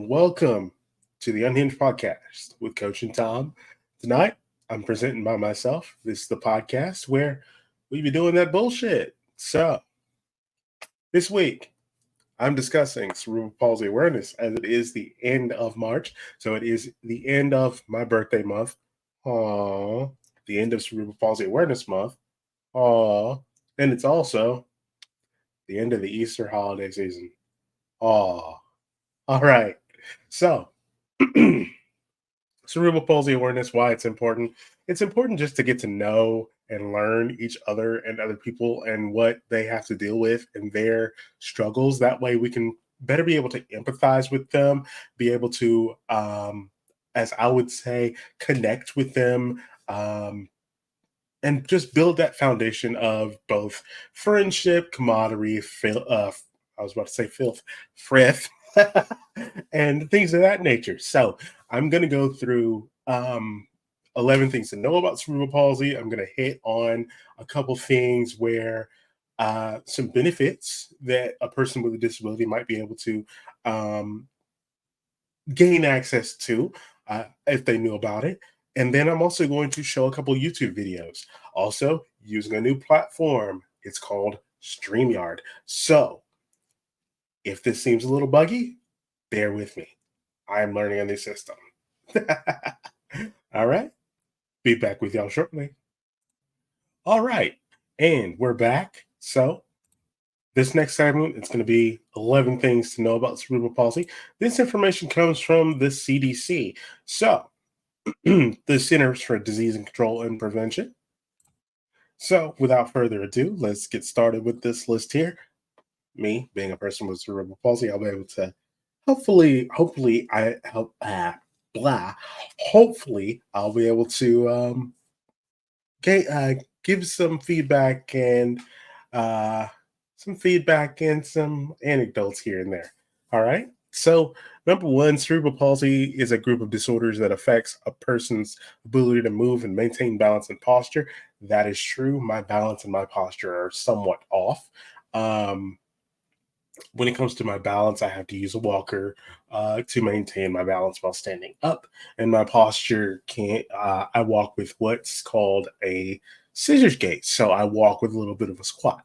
welcome to the Unhinged Podcast with Coach and Tom. Tonight, I'm presenting by myself. This is the podcast where we be doing that bullshit. So, this week, I'm discussing cerebral palsy awareness as it is the end of March. So, it is the end of my birthday month. Aww. The end of Cerebral Palsy Awareness Month. Aww. And it's also the end of the Easter holiday season. Aww. All right. So, cerebral palsy awareness, why it's important. It's important just to get to know and learn each other and other people and what they have to deal with and their struggles. That way we can better be able to empathize with them, be able to, as I would say, connect with them. And just build that foundation of both friendship, camaraderie, I was about to say filth, frith, and things of that nature. So I'm going to go through 11 things to know about cerebral palsy. I'm going to hit on a couple things where some benefits that a person with a disability might be able to um, gain access to if they knew about it. And then I'm also going to show a couple YouTube videos. Also, using a new platform. It's called StreamYard. So, if this seems a little buggy, bear with me. I'm learning a new system. All right. Be back with y'all shortly. All right. And we're back. So, this next segment, it's going to be 11 things to know about cerebral palsy. This information comes from the CDC. So, the Centers for Disease and Control and Prevention. So, without further ado, let's get started with this list here. Me, being a person with cerebral palsy, I'll be able to hopefully, I help, blah. Hopefully, I'll be able to give uh, some feedback and some anecdotes here and there. All right. So, number one, cerebral palsy is a group of disorders that affects a person's ability to move and maintain balance and posture. That is true. My balance and my posture are somewhat off. When it comes to my balance, I have to use a walker to maintain my balance while standing up, and my posture can't. I walk with what's called a scissors gait, so I walk with a little bit of a squat.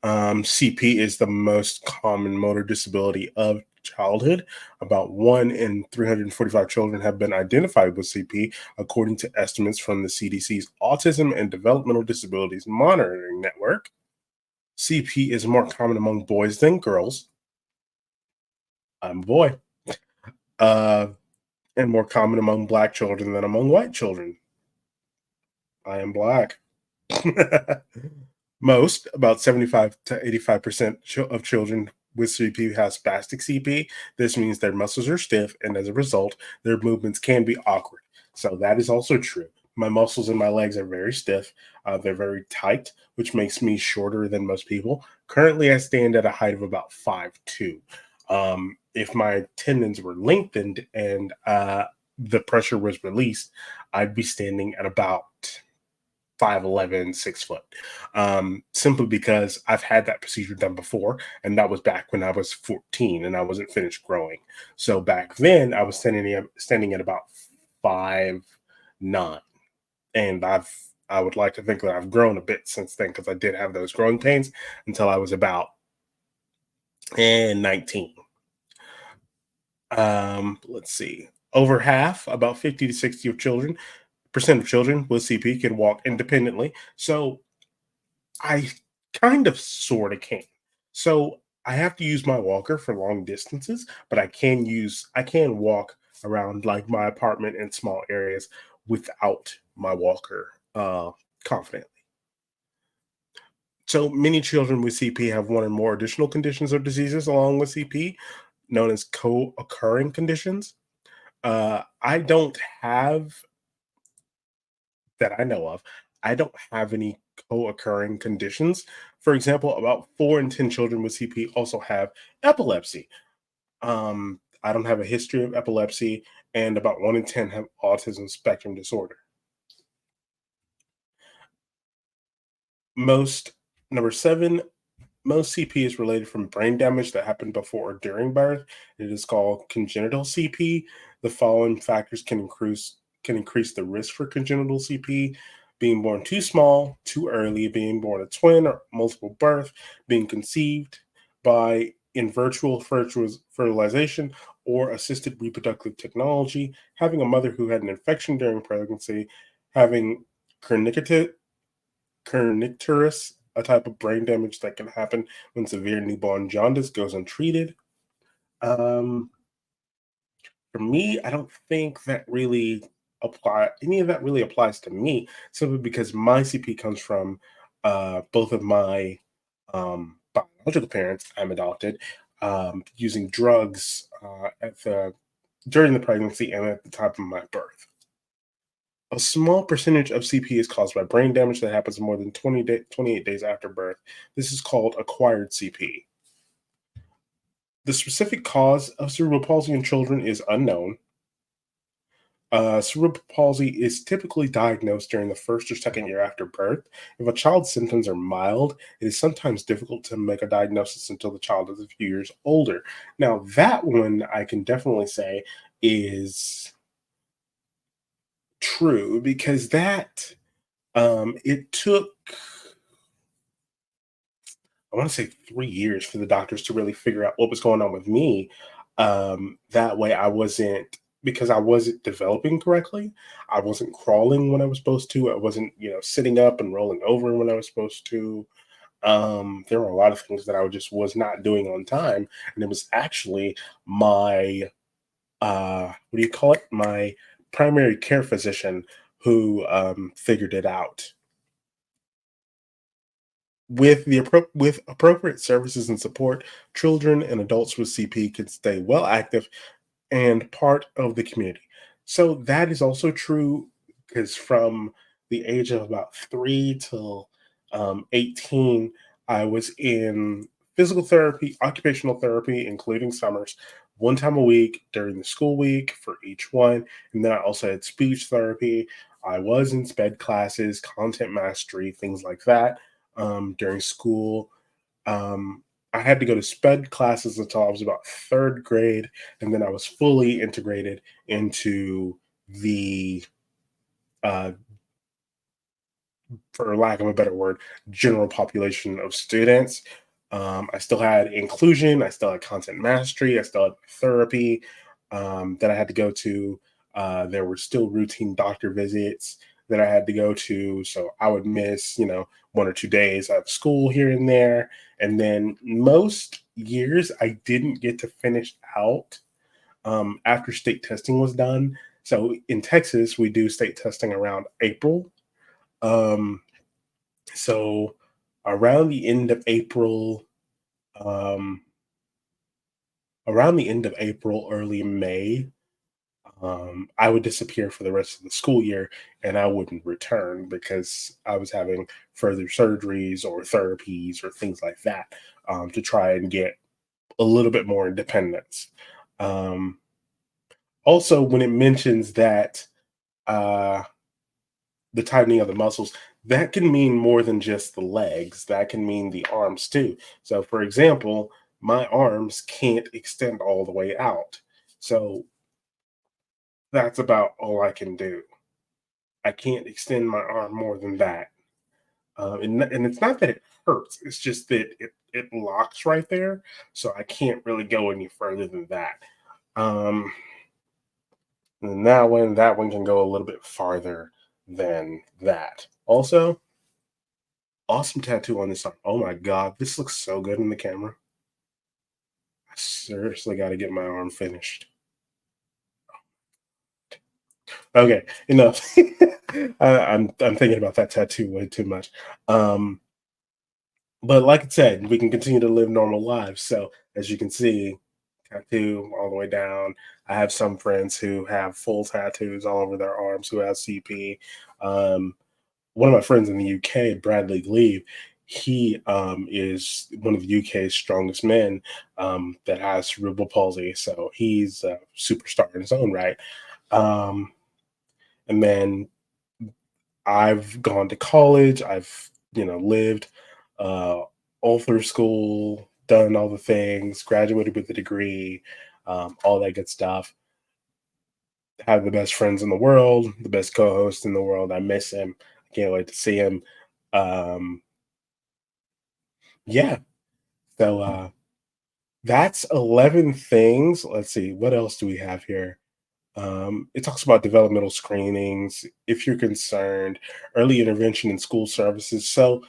CP is the most common motor disability of childhood. About 1 in 345 children have been identified with CP, according to estimates from the CDC's Autism and Developmental Disabilities Monitoring Network. CP is more common among boys than girls. I'm a boy. Uh, and more common among black children than among white children. I am black. Most, about 75 to 85% of children with CP have spastic CP. This means their muscles are stiff, and as a result, their movements can be awkward. So that is also true. My muscles in my legs are very stiff. They're very tight, which makes me shorter than most people. Currently, I stand at a height of about 5'2". If my tendons were lengthened and the pressure was released, I'd be standing at about 5'11", 6 foot. Simply because I've had that procedure done before, and that was back when I was 14 and I wasn't finished growing. So back then, I was standing at about 5'9", and I would like to think that I've grown a bit since then because I did have those growing pains until I was about 19. Let's see. Over half, about 50 to 60 of percent of children with CP can walk independently. So I kind of sort of can. So I have to use my walker for long distances, but I can walk around like my apartment in small areas without my walker confidently. So many children with CP have one or more additional conditions or diseases along with CP, known as co-occurring conditions. I don't have that I know of. I don't have any co-occurring conditions. For example, about 4 in 10 children with CP also have epilepsy. I don't have a history of epilepsy, and about 1 in 10 have autism spectrum disorder. Most, number 7, Most CP is related from brain damage that happened before or during birth. It is called congenital CP. The following factors can increase the risk for congenital CP: being born too small, too early, being born a twin or multiple birth, being conceived by in fertilization or assisted reproductive technology, having a mother who had an infection during pregnancy, having kernicterus, kernicterus, a type of brain damage that can happen when severe newborn jaundice goes untreated. Um, for me, I don't think that really any of that really applies to me, simply because my CP comes from both of my biological parents. I'm adopted, using drugs at the during the pregnancy and at the time of my birth. A small percentage of CP is caused by brain damage that happens more than 28 days after birth. This is called acquired CP. The specific cause of cerebral palsy in children is unknown. Cerebral palsy is typically diagnosed during the first or second year after birth. If a child's symptoms are mild, it is sometimes difficult to make a diagnosis until the child is a few years older. Now, that one I can definitely say is true, because that it took, I want to say, 3 years for the doctors to really figure out what was going on with me. That way, because I wasn't developing correctly. I wasn't crawling when I was supposed to. I wasn't, sitting up and rolling over when I was supposed to. There were a lot of things that I just was not doing on time, and it was actually my what do you call it? My primary care physician who figured it out. With appropriate services and support, children and adults with CP can stay well active and part of the community. So that is also true, because from the age of about 3 till 18, I was in physical therapy, occupational therapy, including summers, one time a week during the school week for each one. And then I also had speech therapy. I was in SPED classes, content mastery, things like that during school. Um, I had to go to SPED classes until I was about third grade, and then I was fully integrated into the, uh, for lack of a better word, general population of students. I still had inclusion, I still had content mastery, I still had therapy that I had to go to. There were still routine doctor visits that I had to go to. So I would miss, 1 or 2 days of school here and there. And then most years, I didn't get to finish out after state testing was done. So in Texas, we do state testing around April. Um, so around the end of April, um, early May, I would disappear for the rest of the school year, and I wouldn't return because I was having further surgeries or therapies or things like that to try and get a little bit more independence. Um, Also, when it mentions that uh, the tightening of the muscles, that can mean more than just the legs. That can mean the arms too. So, for example, my arms can't extend all the way out. So that's about all I can do. I can't extend my arm more than that. And it's not that it hurts, it's just that it locks right there. So I can't really go any further than that. Um, and that one can go a little bit farther than that. Also, awesome tattoo on this arm. Oh my god, this looks so good in the camera. I seriously got to get my arm finished. Okay, enough. I'm thinking about that tattoo way too much. Um, but like I said, we can continue to live normal lives. So as you can see, tattoo all the way down. I have some friends who have full tattoos all over their arms who have CP. Um, One of my friends in the UK, Bradley Gleave, he is one of the UK's strongest men that has cerebral palsy. So he's a superstar in his own right. Um, and then I've gone to college. I've lived. all through school, done all the things, graduated with a degree, all that good stuff. Have the best friends in the world, the best co-host in the world. I miss him. I can't wait to see him. Um, yeah. So that's 11 things. Let's see, what else do we have here? It talks about developmental screenings, if you're concerned, early intervention in school services. So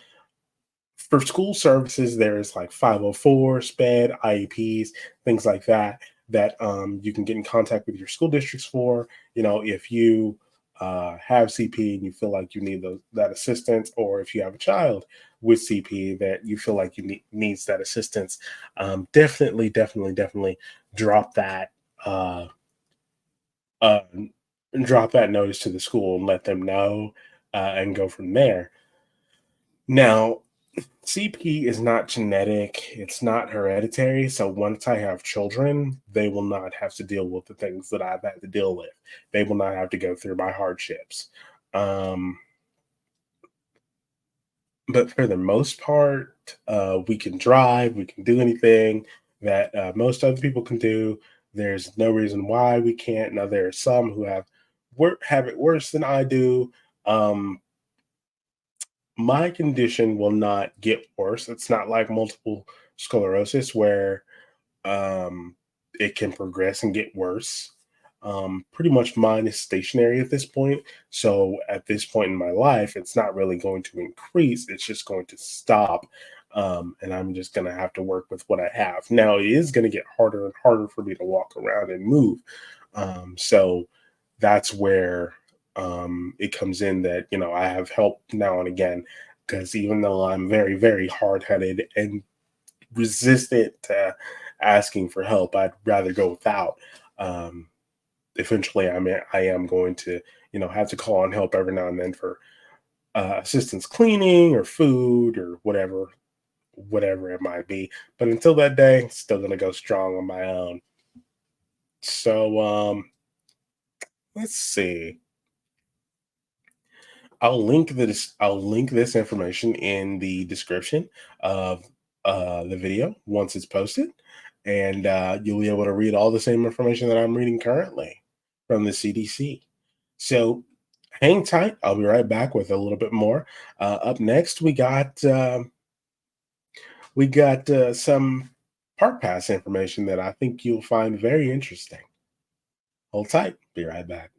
for school services, there's like 504, SPED, IEPs, things like that, that you can get in contact with your school districts for. If you have CP and you feel like you need that assistance, or if you have a child with CP that you feel like needs that assistance, definitely drop that uh, uh, drop that notice to the school and let them know, and go from there. Now, CP is not genetic, it's not hereditary. So once I have children, they will not have to deal with the things that I've had to deal with. They will not have to go through my hardships. Um, but for the most part, we can drive, we can do anything that most other people can do. There's no reason why we can't. Now, there are some who have it worse than I do. Um, my condition will not get worse. It's not like multiple sclerosis where um, it can progress and get worse. Pretty much mine is stationary at this point. So at this point in my life, it's not really going to increase. It's just going to stop. And I'm just going to have to work with what I have. Now, it is going to get harder and harder for me to walk around and move. So that's where it comes in that, I have help now and again, because even though I'm very, very hard headed and resistant to asking for help, I'd rather go without. Um, Eventually, I am going to, have to call on help every now and then for assistance cleaning or food or whatever it might be. But until that day, still gonna go strong on my own. So let's see. I'll link this information in the description of the video once it's posted, and you'll be able to read all the same information that I'm reading currently from the CDC. So hang tight. I'll be right back with a little bit more. Up next, we got some park pass information that I think you'll find very interesting. Hold tight. Be right back.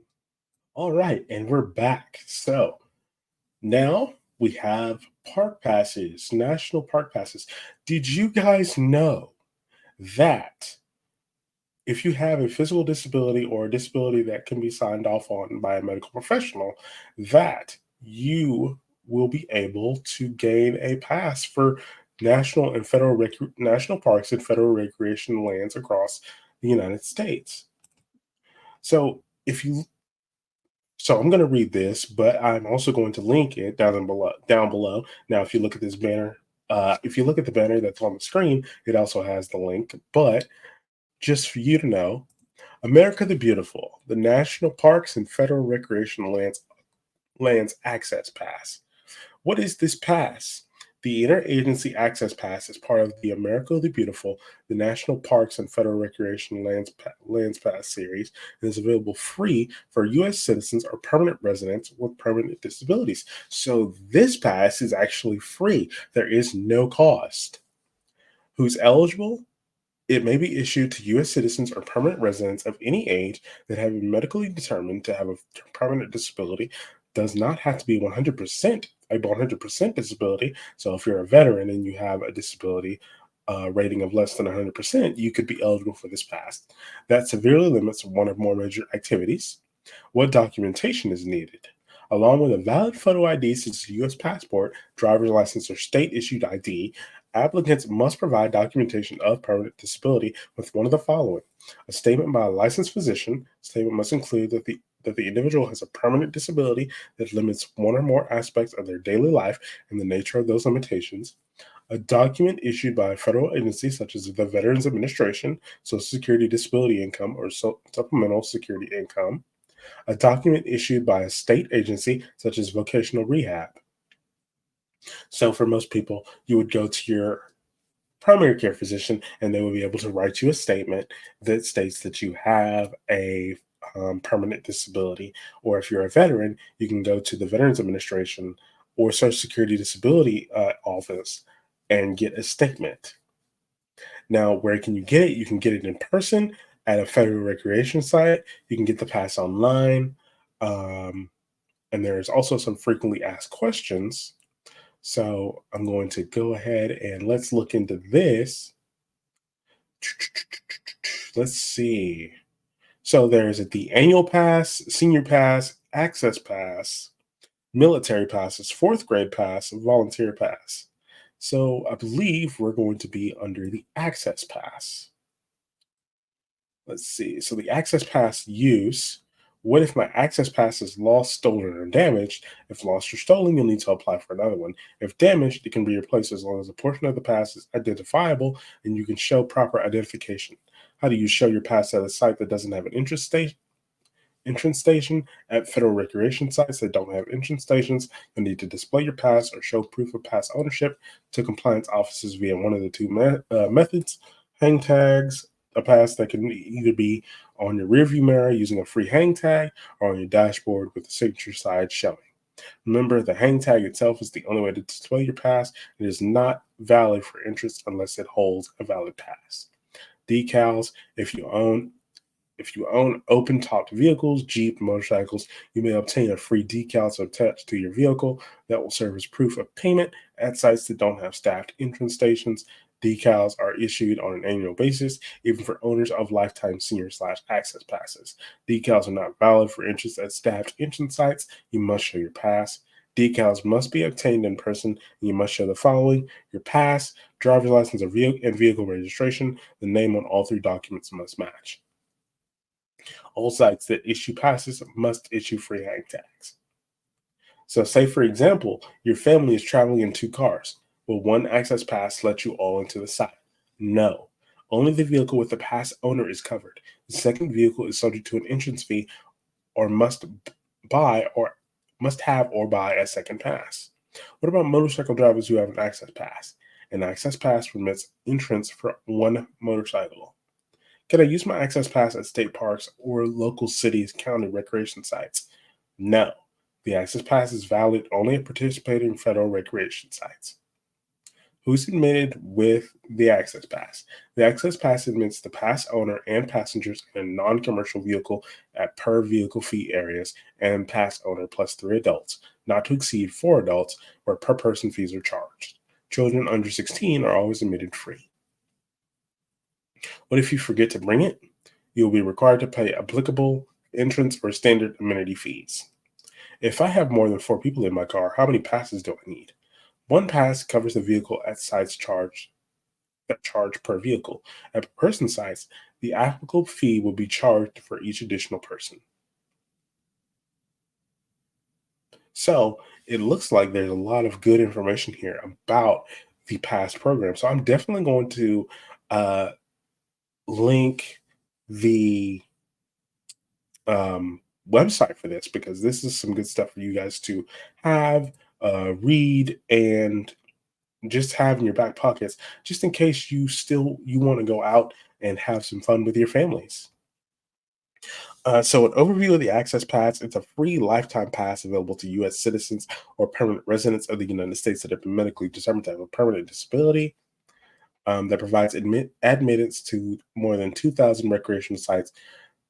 All right, and we're back. So now we have park passes, national park passes. Did you guys know that if you have a physical disability or a disability that can be signed off on by a medical professional, that you will be able to gain a pass for national parks and federal recreation lands across the United States? So if you So I'm going to read this, but I'm also going to link it down below. Down below. Now, if you look at this banner, if you look at the banner that's on the screen, it also has the link. But just for you to know, America the Beautiful, the National Parks and Federal Recreational Lands Access Pass. What is this pass? The Interagency Access Pass is part of the America the Beautiful, the National Parks and Federal Recreation Lands Pass series, and is available free for U.S. citizens or permanent residents with permanent disabilities. So this pass is actually free. There is no cost. Who's eligible? It may be issued to U.S. citizens or permanent residents of any age that have been medically determined to have a permanent disability. Does not have to be 100% disability. So if you're a veteran and you have a disability rating of less than 100%, you could be eligible for this pass. That severely limits one or more major activities. What documentation is needed? Along with a valid photo ID such as a U.S. passport, driver's license, or state issued ID, applicants must provide documentation of permanent disability with one of the following: a statement by a licensed physician. Statement must include that the individual has a permanent disability that limits one or more aspects of their daily life and the nature of those limitations. A document issued by a federal agency such as the Veterans Administration, Social Security Disability Income, or Supplemental Security Income. A document issued by a state agency such as vocational rehab. So for most people, you would go to your primary care physician and they will be able to write you a statement that states that you have a permanent disability. Or if you're a veteran, you can go to the Veterans Administration or Social Security Disability Office and get a statement. Now, where can you get it? You can get it in person at a federal recreation site. You can get the pass online. Um, and there's also some frequently asked questions. So I'm going to go ahead and let's look into this. Let's see. So there's the annual pass, senior pass, access pass, military passes, fourth grade pass, volunteer pass. So I believe we're going to be under the access pass. Let's see. So the access pass use. What if my access pass is lost, stolen, or damaged? If lost or stolen, you'll need to apply for another one. If damaged, it can be replaced as long as a portion of the pass is identifiable and you can show proper identification. How do you show your pass at a site that doesn't have an entrance station? At federal recreation sites that don't have entrance stations, you'll need to display your pass or show proof of pass ownership to compliance officers via one of the two methods: hang tags, a pass that can either be on your rearview mirror using a free hang tag or on your dashboard with the signature side showing. Remember, the hang tag itself is the only way to display your pass. It is not valid for entrance unless it holds a valid pass. Decals: if you own open-topped vehicles, Jeep, motorcycles, you may obtain a free decal to attach to your vehicle that will serve as proof of payment at sites that don't have staffed entrance stations. Decals are issued on an annual basis, even for owners of lifetime senior/access passes. Decals are not valid for entrance at staffed entrance sites. You must show your pass. Decals must be obtained in person, and you must show the following: your pass, driver's license, and vehicle registration. The name on all three documents must match. All sites that issue passes must issue free hang tags. So, say for example, your family is traveling in two cars. Will one access pass let you all into the site? No. Only the vehicle with the pass owner is covered. The second vehicle is subject to an entrance fee or buy or must have or buy a second pass. What about motorcycle drivers who have an access pass? An access pass permits entrance for one motorcycle. Can I use my access pass at state parks or local cities, county recreation sites? No. The access pass is valid only at participating federal recreation sites. Who's admitted with the access pass? The access pass admits the pass owner and passengers in a non-commercial vehicle at per vehicle fee areas and pass owner plus 3 adults, not to exceed 4 adults, where per person fees are charged. Children under 16 are always admitted free. What if you forget to bring it? You will be required to pay applicable entrance or standard amenity fees. If I have more than 4 people in my car, how many passes do I need? One pass covers the vehicle at sites that charge per vehicle. At per person sites, the applicable fee will be charged for each additional person. So it looks like there's a lot of good information here about the pass program. So I'm definitely going to uh, link the website for this because this is some good stuff for you guys to have, read, and just have in your back pockets, just in case you want to go out and have some fun with your families. So, an overview of the Access Pass: it's a free lifetime pass available to U.S. citizens or permanent residents of the United States that have been medically determined to have a permanent disability. That provides admittance to more than 2,000 recreational sites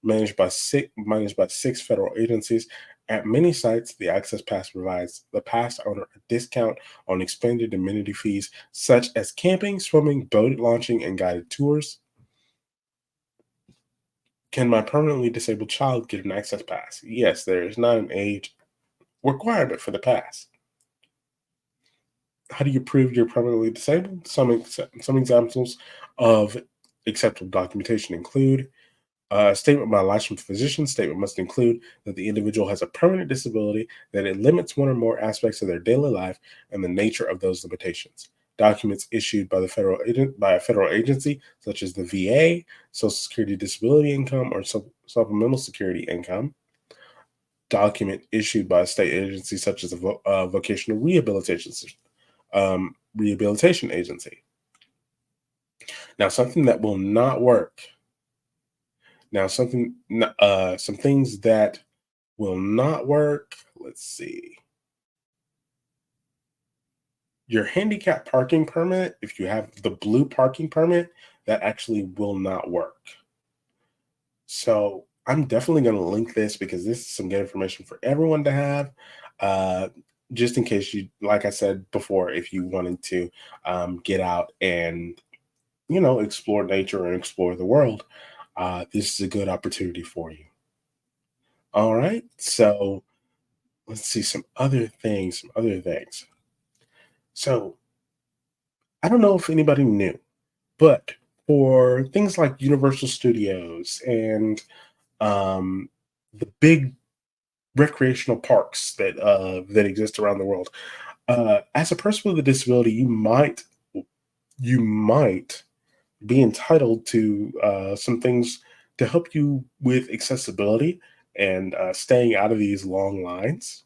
managed by six federal agencies. At many sites, the Access Pass provides the pass owner a discount on expanded amenity fees such as camping, swimming, boat launching, and guided tours. Can my permanently disabled child get an Access Pass? Yes, there is not an age requirement for the pass. How do you prove you're permanently disabled? Some examples of acceptable documentation include statement by a licensed physician. Statement must include that the individual has a permanent disability, that it limits one or more aspects of their daily life, and the nature of those limitations. Documents issued by a federal agency, such as the VA, Social Security Disability Income, or Supplemental Security Income. Document issued by a state agency, such as a vocational rehabilitation rehabilitation agency. Now, something that will not work. Now, some things that will not work. Let's see. Your handicap parking permit, if you have the blue parking permit, that actually will not work. So I'm definitely going to link this because this is some good information for everyone to have. Uh, just in case you, like I said before, if you wanted to get out and, explore nature and explore the world, this is a good opportunity for you. All right. So let's see some other things. So I don't know if anybody knew, but for things like Universal Studios and um, the big recreational parks that exist around the world, as a person with a disability, you might be entitled to some things to help you with accessibility and staying out of these long lines.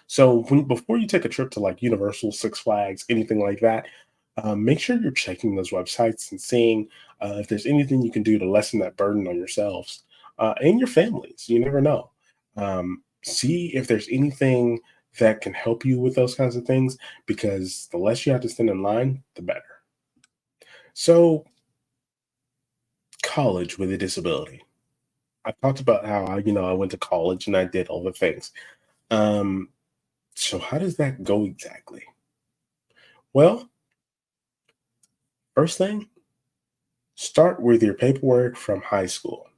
So before you take a trip to like Universal, Six Flags, anything like that, make sure you're checking those websites and seeing if there's anything you can do to lessen that burden on yourselves and your families. You never know. See if there's anything that can help you with those kinds of things, because the less you have to stand in line, the better. So, college with a disability. I talked about how I went to college and I did all the things. Um, so how does that go exactly? Well, first thing, start with your paperwork from high school.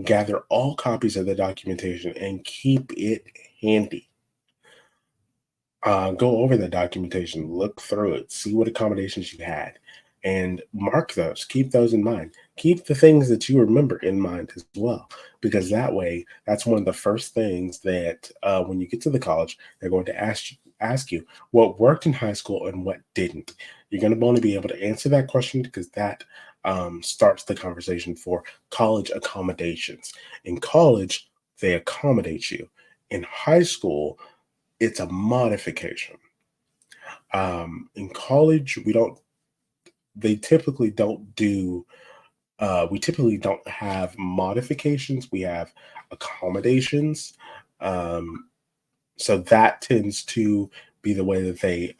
Gather all copies of the documentation and keep it handy. Go over the documentation, look through it, see what accommodations you had, and mark those. Keep those in mind. Keep the things that you remember in mind as well, because that way, that's one of the first things that when you get to the college, they're going to ask you what worked in high school and what didn't. You're going to want to be able to answer that question because that starts the conversation for college accommodations. In college, they accommodate you. In high school, it's a modification. In college, we don't. They typically don't do. We typically don't have modifications. We have accommodations. Um, so that tends to be the way that they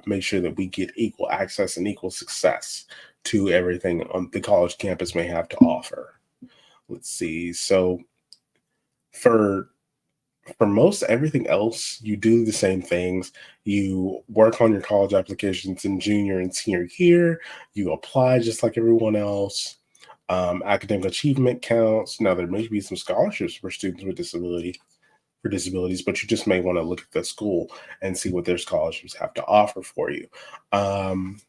make sure that we get equal access and equal success to everything on the college campus may have to offer. Let's see. So for for most everything else, you do the same things. You work on your college applications in junior and senior year. You apply just like everyone else. Academic achievement counts. Now, there may be some scholarships for students with disabilities, but you just may want to look at the school and see what their scholarships have to offer for you. Um,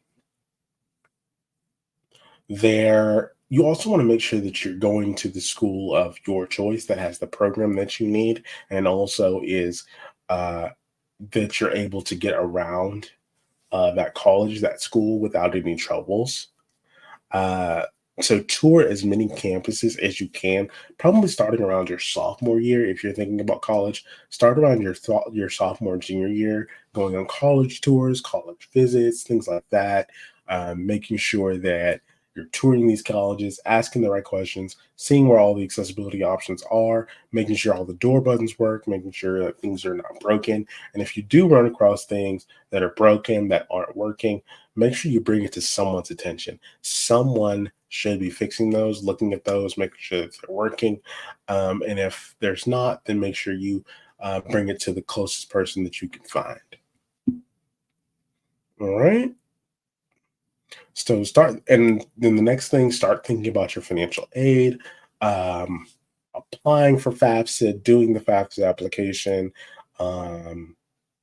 there, you also want to make sure that you're going to the school of your choice that has the program that you need, and also is uh, that you're able to get around that college, that school without any troubles. Uh, so tour as many campuses as you can, probably starting around your sophomore year. If you're thinking about college, start around your sophomore and junior year, going on college tours, college visits, things like that. Making sure that you're touring these colleges, asking the right questions, seeing where all the accessibility options are, making sure all the door buttons work, making sure that things are not broken. And if you do run across things that are broken, that aren't working, make sure you bring it to someone's attention. Someone should be fixing those, looking at those, making sure that they're working. And if there's not, then make sure you bring it to the closest person that you can find. All right. So and then the next thing, start thinking about your financial aid, um, applying for FAFSA, doing the FAFSA application, um,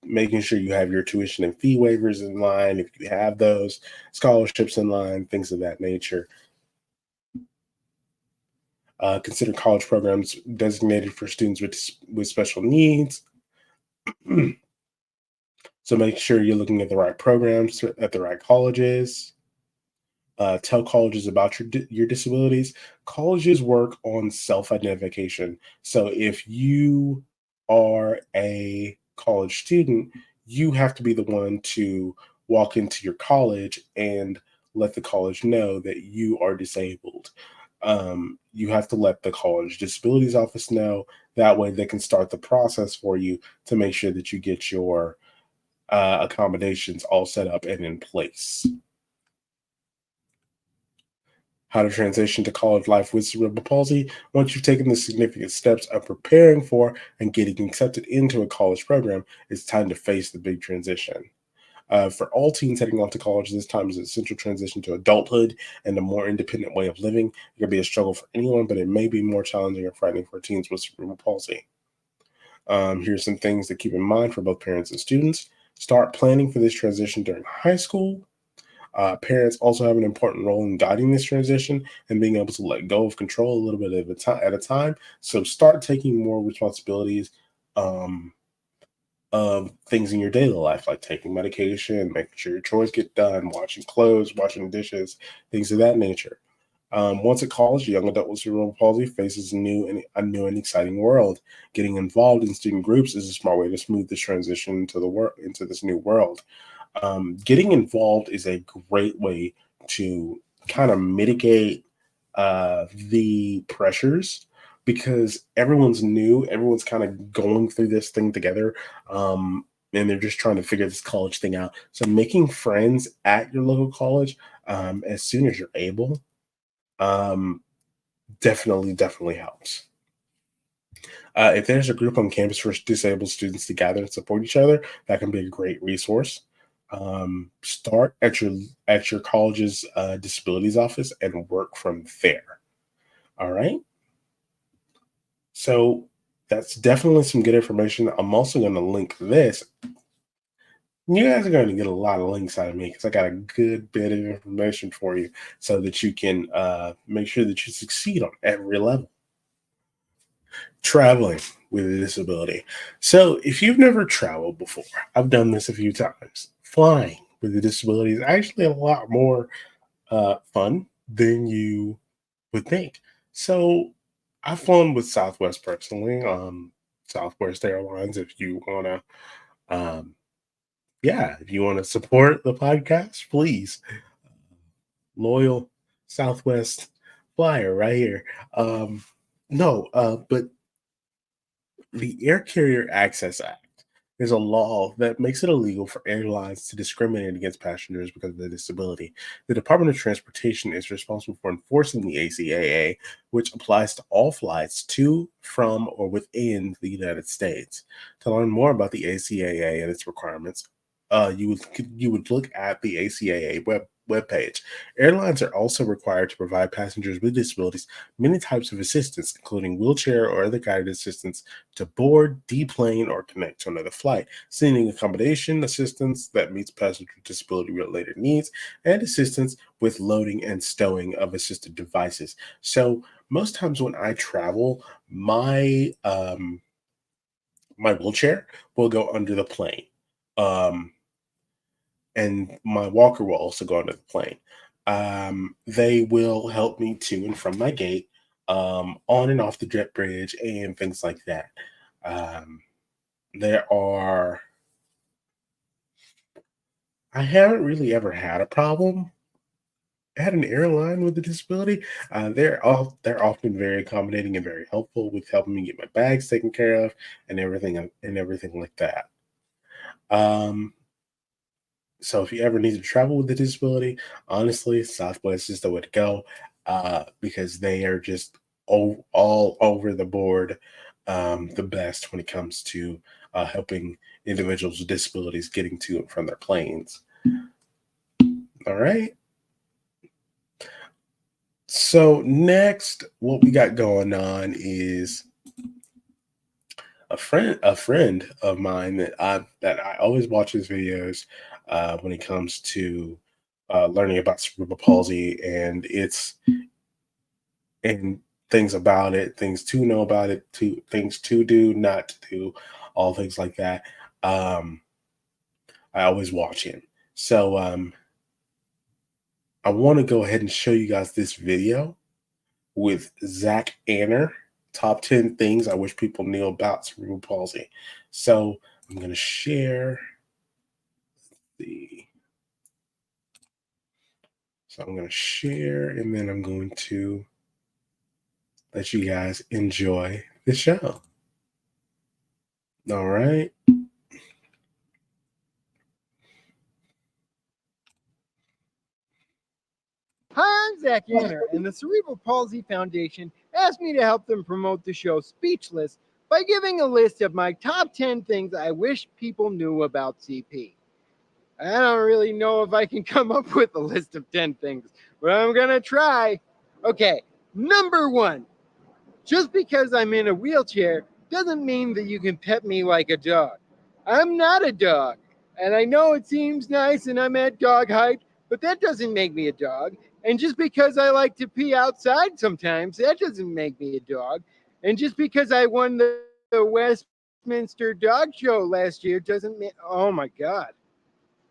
making sure you have your tuition and fee waivers in line, if you have those, scholarships in line, things of that nature. Consider college programs designated for students with special needs. So make sure you're looking at the right programs at the right colleges. Tell colleges about your disabilities. Colleges work on self identification. So if you are a college student, you have to be the one to walk into your college and let the college know that you are disabled. You have to let the college disabilities office know. That way, they can start the process for you to make sure that you get your accommodations all set up and in place. How to transition to college life with cerebral palsy. Once you've taken the significant steps of preparing for and getting accepted into a college program, it's time to face the big transition. For all teens heading off to college, this time is an essential transition to adulthood and a more independent way of living. It can be a struggle for anyone, but it may be more challenging or frightening for teens with cerebral palsy. Here's some things to keep in mind for both parents and students. Start planning for this transition during high school. Parents also have an important role in guiding this transition and being able to let go of control a little bit at a time. So start taking more responsibilities um, of things in your daily life, like taking medication, making sure your chores get done, washing clothes, washing dishes, things of that nature. Once at college, a young adult with cerebral palsy faces a new and exciting world. Getting involved in student groups is a smart way to smooth this transition into this new world. Getting involved is a great way to kind of mitigate the pressures because everyone's new, everyone's kind of going through this thing together. And they're just trying to figure this college thing out. So making friends at your local college as soon as you're able um, definitely helps. If there's a group on campus for disabled students to gather and support each other, that can be a great resource. Start at your college's disabilities office and work from there. All right. So that's definitely some good information. I'm also going to link this. You guys are going to get a lot of links out of me because I got a good bit of information for you so that you can make sure that you succeed on every level. Traveling with a disability. So, if you've never traveled before, I've done this a few times. Flying with a disability is actually a lot more fun than you would think. So, I've flown with Southwest personally, Southwest Airlines. If you want to, yeah, if you want to support the podcast, please, loyal Southwest flyer right here. Um, no, but the Air Carrier Access Act is a law that makes it illegal for airlines to discriminate against passengers because of their disability. The Department of Transportation is responsible for enforcing the ACAA, which applies to all flights to, from, or within the United States. To learn more about the ACAA and its requirements, you would look at the ACAA webpage. Airlines are also required to provide passengers with disabilities many types of assistance, including wheelchair or other guided assistance to board, deplane, or connect to another flight, sending accommodation assistance that meets passenger disability related needs, and assistance with loading and stowing of assisted devices. So, most times when I travel, my wheelchair will go under the plane. Um, and my walker will also go under the plane. They will help me to and from my gate, on and off the jet bridge, and things like that. Um, there are, I haven't really ever had a problem at an airline with a disability. They're often very accommodating and very helpful with helping me get my bags taken care of and everything like that. Um, So if you ever need to travel with a disability, honestly, Southwest is the way to go because they are just all over the board the best when it comes to helping individuals with disabilities getting to and from their planes. All right. So next, what we got going on is a friend of mine that I always watch his videos when it comes to learning about cerebral palsy and things about it, things to know about it, to things to do, not to do, all things like that. Um, I always watch him. So I want to go ahead and show you guys this video with Zach Anner, top 10 things I wish people knew about cerebral palsy. So I'm going to share. So I'm going to share, and then I'm going to let you guys enjoy the show. All right. Hi, I'm Zach Yanner, and the Cerebral Palsy Foundation asked me to help them promote the show Speechless by giving a list of my top 10 things I wish people knew about CP. I don't really know if I can come up with a list of 10 things, but I'm going to try. Okay, number one, just because I'm in a wheelchair doesn't mean that you can pet me like a dog. I'm not a dog, and I know it seems nice and I'm at dog height, but that doesn't make me a dog. And just because I like to pee outside sometimes, that doesn't make me a dog. And just because I won the Westminster Dog Show last year doesn't mean, oh my God,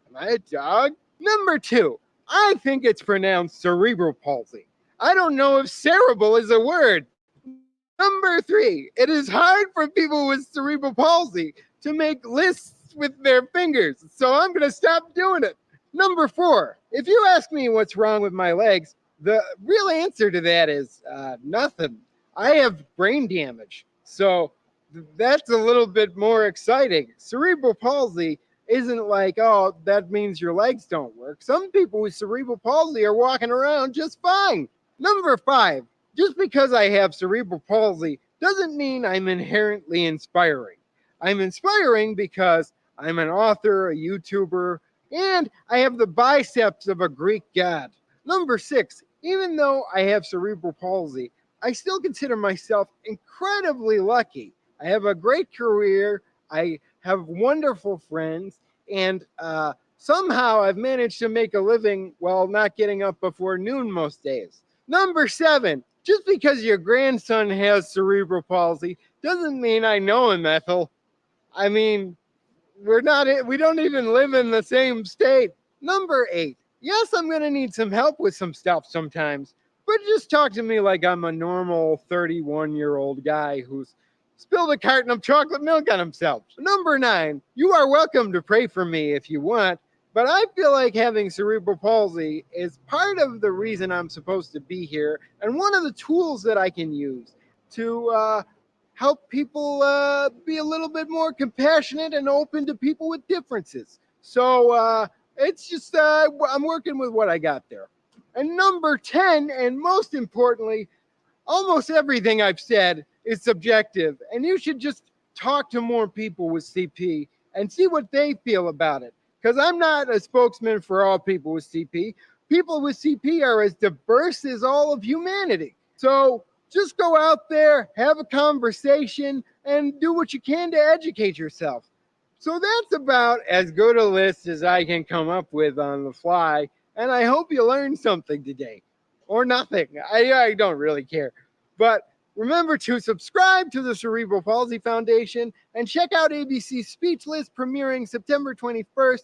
am I a dog? Number two, I think it's pronounced cerebral palsy. I don't know if cerebral is a word. Number three, it is hard for people with cerebral palsy to make lists with their fingers, so I'm going to stop doing it. Number four, if you ask me what's wrong with my legs, the real answer to that is nothing. I have brain damage, so that's a little bit more exciting. Cerebral palsy isn't like, oh, that means your legs don't work. Some people with cerebral palsy are walking around just fine. Number five, just because I have cerebral palsy doesn't mean I'm inherently inspiring. I'm inspiring because I'm an author, a YouTuber, and I have the biceps of a Greek god. Number six, even though I have cerebral palsy, I still consider myself incredibly lucky. I have a great career. I have wonderful friends, and somehow I've managed to make a living while not getting up before noon most days. Number seven, just because your grandson has cerebral palsy doesn't mean I know him, Ethel. I mean, we don't even live in the same state. Number eight, yes, I'm going to need some help with some stuff sometimes, but just talk to me like I'm a normal 31-year-old guy who's spilled a carton of chocolate milk on himself. Number nine, you are welcome to pray for me if you want, but I feel like having cerebral palsy is part of the reason I'm supposed to be here and one of the tools that I can use to help people be a little bit more compassionate and open to people with differences. So it's just, I'm working with what I got there. And number 10, and most importantly, almost everything I've said is subjective, and you should just talk to more people with CP and see what they feel about it. Because I'm not a spokesman for all people with CP. People with CP are as diverse as all of humanity. So just go out there, have a conversation, and do what you can to educate yourself. So that's about as good a list as I can come up with on the fly, and I hope you learned something today. Or nothing. I don't really care. But remember to subscribe to the Cerebral Palsy Foundation and check out ABC Speechless premiering September 21st.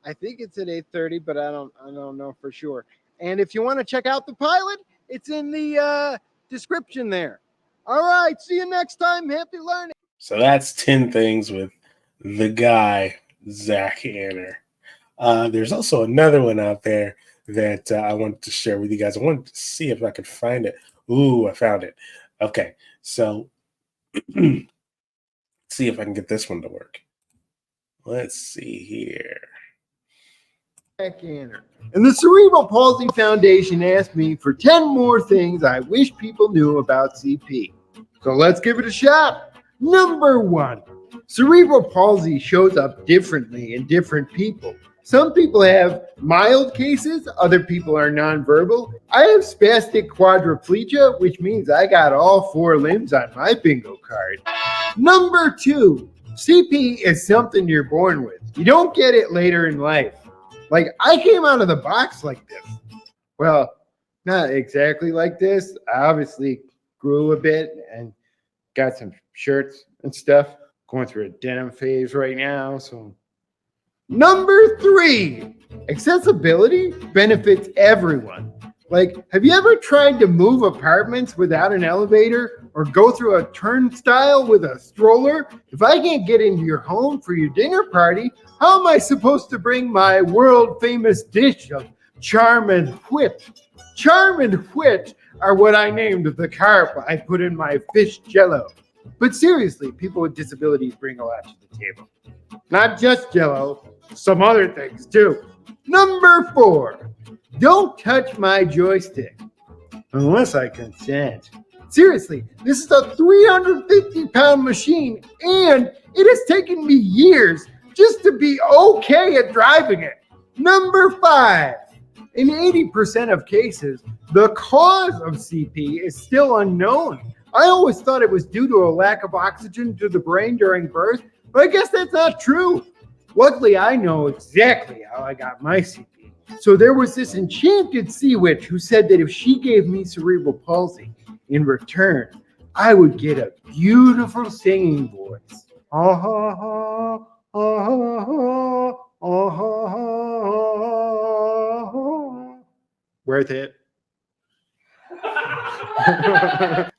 I think it's at 8:30, but I don't know for sure. And if you want to check out the pilot, it's in the description there. All right, see you next time. Happy learning. So that's 10 things with the guy, Zach Anner. There's also another one out there that I wanted to share with you guys. I wanted to see if I could find it. Ooh, I found it. Okay, so let's see if I can get this one to work. Let's see here. And the Cerebral Palsy Foundation asked me for 10 more things I wish people knew about CP. So let's give it a shot. Number one, cerebral palsy shows up differently in different people. Some people have mild cases, other people are nonverbal. I have spastic quadriplegia, which means I got all four limbs on my bingo card. Number two, CP is something you're born with. You don't get it later in life. Like, I came out of the box like this. Well, not exactly like this. I obviously grew a bit and got some shirts and stuff. Going through a denim phase right now, so. Number three, accessibility benefits everyone. Like, have you ever tried to move apartments without an elevator or go through a turnstile with a stroller? If I can't get into your home for your dinner party, how am I supposed to bring my world famous dish of Charm and Whip. Charm and Whip are what I named the carp I put in my fish jello. But seriously, people with disabilities bring a lot to the table. Not just jello, some other things too. Number 4, don't touch my joystick unless I consent. Seriously, this is a 350-pound machine, and it has taken me years just to be okay at driving it. Number 5, in 80% of cases, the cause of CP is still unknown. I always thought it was due to a lack of oxygen to the brain during birth, but I guess that's not true. Luckily, I know exactly how I got my CP. So there was this enchanted sea witch who said that if she gave me cerebral palsy, in return, I would get a beautiful singing voice. Ah, ha, ha, ah, ha, ha, ah, ha, ha. Worth it.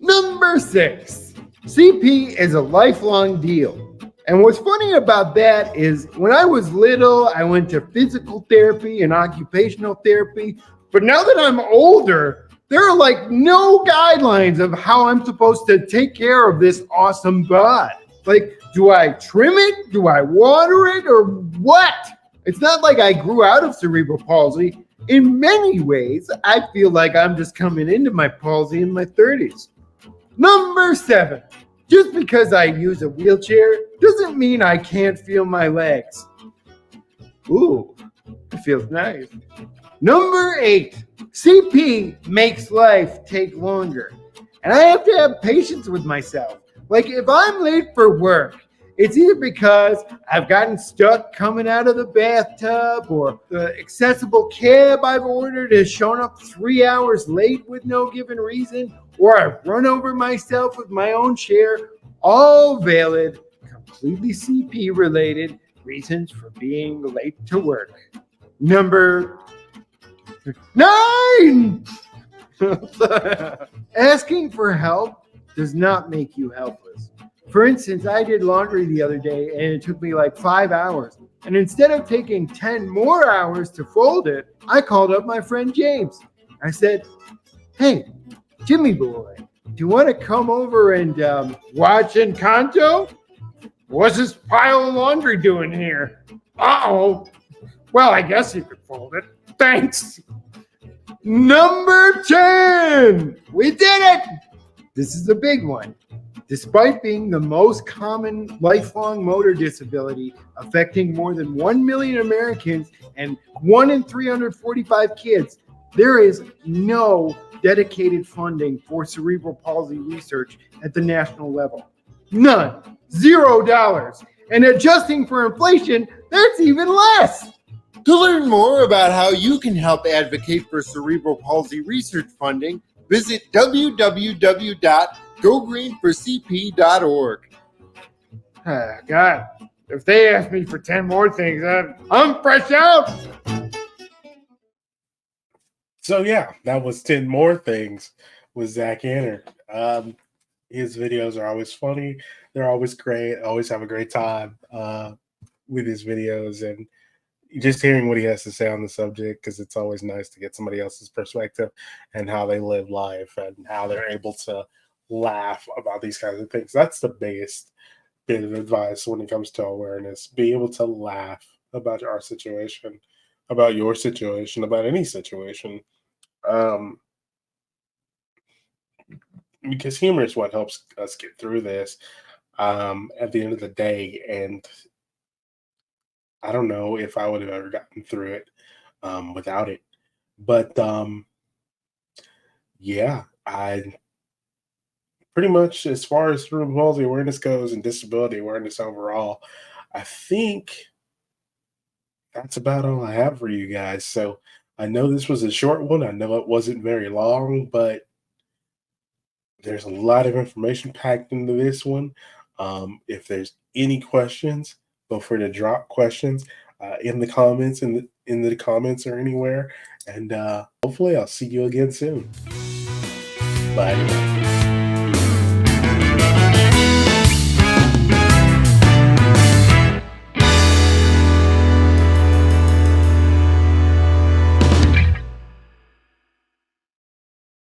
Number 6, CP is a lifelong deal. And what's funny about that is when I was little, I went to physical therapy and occupational therapy. But now that I'm older, there are like no guidelines of how I'm supposed to take care of this awesome bud. Like, do I trim it? Do I water it? Or what? It's not like I grew out of cerebral palsy. In many ways, I feel like I'm just coming into my palsy in my 30s. Number 7, just because I use a wheelchair doesn't mean I can't feel my legs. Ooh, it feels nice. Number 8, CP makes life take longer. And I have to have patience with myself. Like if I'm late for work, it's either because I've gotten stuck coming out of the bathtub, or the accessible cab I've ordered has shown up 3 hours late with no given reason, or I've run over myself with my own chair. All valid, completely CP related reasons for being late to work. Number 9! Asking for help does not make you helpless. For instance, I did laundry the other day and it took me like 5 hours. And instead of taking 10 more hours to fold it, I called up my friend James. I said, "Hey, Jimmy boy, do you want to come over and watch Encanto? What's this pile of laundry doing here?" "Uh-oh. Well, I guess you could fold it. Thanks." Number 10. We did it. This is a big one. Despite being the most common lifelong motor disability affecting more than 1 million Americans and 1 in 345 kids, there is no dedicated funding for cerebral palsy research at the national level. None. $0. And adjusting for inflation, that's even less. To learn more about how you can help advocate for cerebral palsy research funding, visit www.gogreenforcp.org. God, if they ask me for 10 more things, I'm fresh out. So yeah, that was 10 more things with Zach Anner. His videos are always funny. They're always great. I always have a great time with his videos and just hearing what he has to say on the subject, because it's always nice to get somebody else's perspective and how they live life and how they're able to laugh about these kinds of things. That's the biggest bit of advice when it comes to awareness. Be able to laugh about our situation, about your situation, about any situation. Because humor is what helps us get through this at the end of the day. And I don't know if I would have ever gotten through it without it. But yeah, I pretty much, as far as cerebral palsy awareness goes and disability awareness overall, I think that's about all I have for you guys. So I know this was a short one. I know it wasn't very long, but there's a lot of information packed into this one. If there's any questions, feel free to drop questions in the comments, in the comments or anywhere. And hopefully I'll see you again soon. Bye.